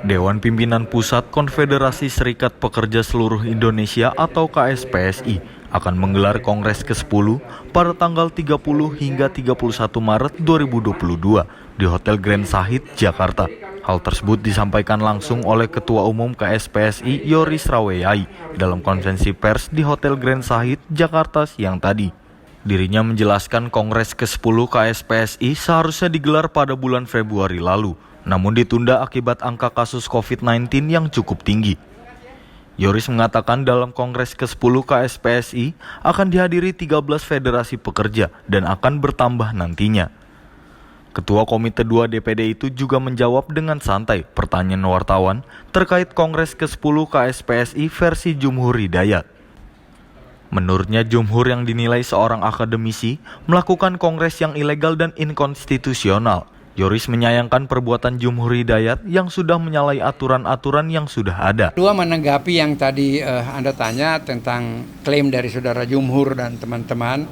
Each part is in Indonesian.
Dewan Pimpinan Pusat Konfederasi Serikat Pekerja Seluruh Indonesia atau KSPSI akan menggelar Kongres ke-10 pada tanggal 30 hingga 31 Maret 2022 di Hotel Grand Sahid, Jakarta. Hal tersebut disampaikan langsung oleh Ketua Umum KSPSI Yoris Raweyai dalam konferensi pers di Hotel Grand Sahid, Jakarta siang tadi. Dirinya menjelaskan Kongres ke-10 KSPSI seharusnya digelar pada bulan Februari lalu, namun ditunda akibat angka kasus COVID-19 yang cukup tinggi. Yoris mengatakan dalam Kongres ke-10 KSPSI akan dihadiri 13 federasi pekerja dan akan bertambah nantinya. Ketua Komite 2 DPD itu juga menjawab dengan santai pertanyaan wartawan terkait Kongres ke-10 KSPSI versi Jumhur Hidayat. Menurutnya Jumhur yang dinilai seorang akademisi melakukan kongres yang ilegal dan inkonstitusional. Yoris menyayangkan perbuatan Jumhur Hidayat yang sudah menyalahi aturan-aturan yang sudah ada. Dua, menanggapi yang tadi Anda tanya tentang klaim dari saudara Jumhur dan teman-teman,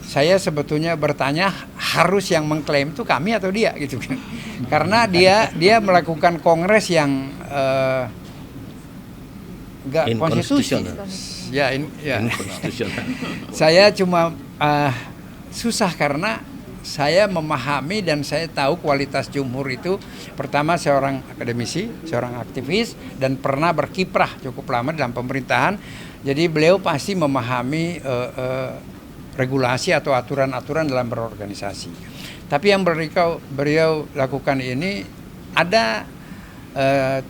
saya sebetulnya bertanya harus yang mengklaim itu kami atau dia gitu kan? Karena dia melakukan kongres yang nggak konstitusional. Ya. Saya cuma susah karena saya memahami dan saya tahu kualitas Jumhur itu, pertama seorang akademisi, seorang aktivis, dan pernah berkiprah cukup lama dalam pemerintahan. Jadi beliau pasti memahami regulasi atau aturan-aturan dalam berorganisasi. Tapi yang beliau lakukan ini ada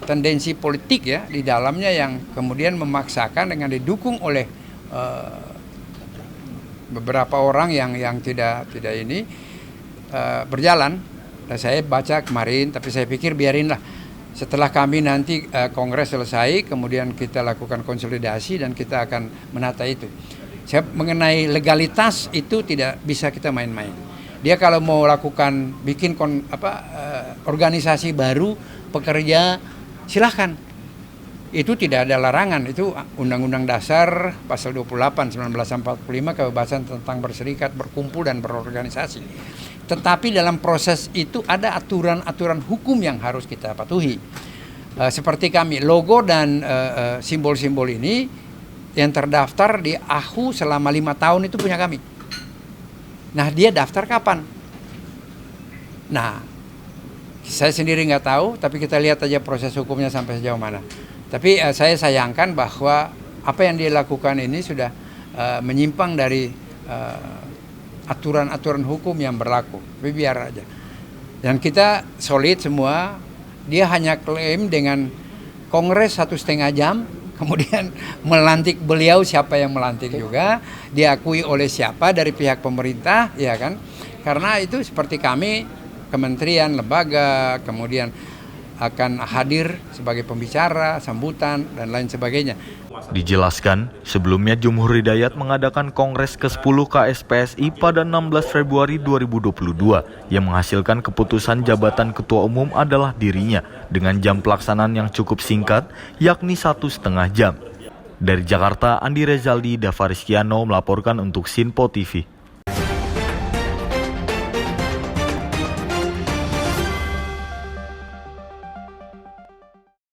tendensi politik ya di dalamnya yang kemudian memaksakan dengan didukung oleh beberapa orang yang tidak ini berjalan. Dan saya baca kemarin, tapi saya pikir biarinlah setelah kami nanti kongres selesai, kemudian kita lakukan konsolidasi dan kita akan menata itu. Saya mengenai legalitas itu tidak bisa kita main-main. Dia kalau mau lakukan bikin organisasi baru pekerja, silahkan. Itu tidak ada larangan, itu Undang-Undang Dasar Pasal 28 1945 kebebasan tentang berserikat, berkumpul dan berorganisasi. Tetapi dalam proses itu ada aturan-aturan hukum yang harus kita patuhi. Seperti kami, logo dan simbol-simbol ini yang terdaftar di AHU selama 5 tahun itu punya kami. Nah, dia daftar kapan? Nah, saya sendiri nggak tahu, tapi kita lihat aja proses hukumnya sampai sejauh mana. Tapi saya sayangkan bahwa apa yang dia lakukan ini sudah menyimpang dari aturan-aturan hukum yang berlaku. Tapi biar aja. Dan kita solid semua. Dia hanya klaim dengan kongres 1,5 jam, kemudian melantik beliau, siapa yang melantik juga, diakui oleh siapa dari pihak pemerintah, ya kan? Karena itu seperti kami, kementerian, lembaga, kemudian akan hadir sebagai pembicara, sambutan, dan lain sebagainya. Dijelaskan, sebelumnya Jumhur Hidayat mengadakan Kongres ke-10 KSPSI pada 16 Februari 2022 yang menghasilkan keputusan jabatan Ketua Umum adalah dirinya dengan jam pelaksanaan yang cukup singkat, yakni 1,5 jam. Dari Jakarta, Andi Rezaldi, Dava Rizkiano melaporkan untuk Sinpo TV.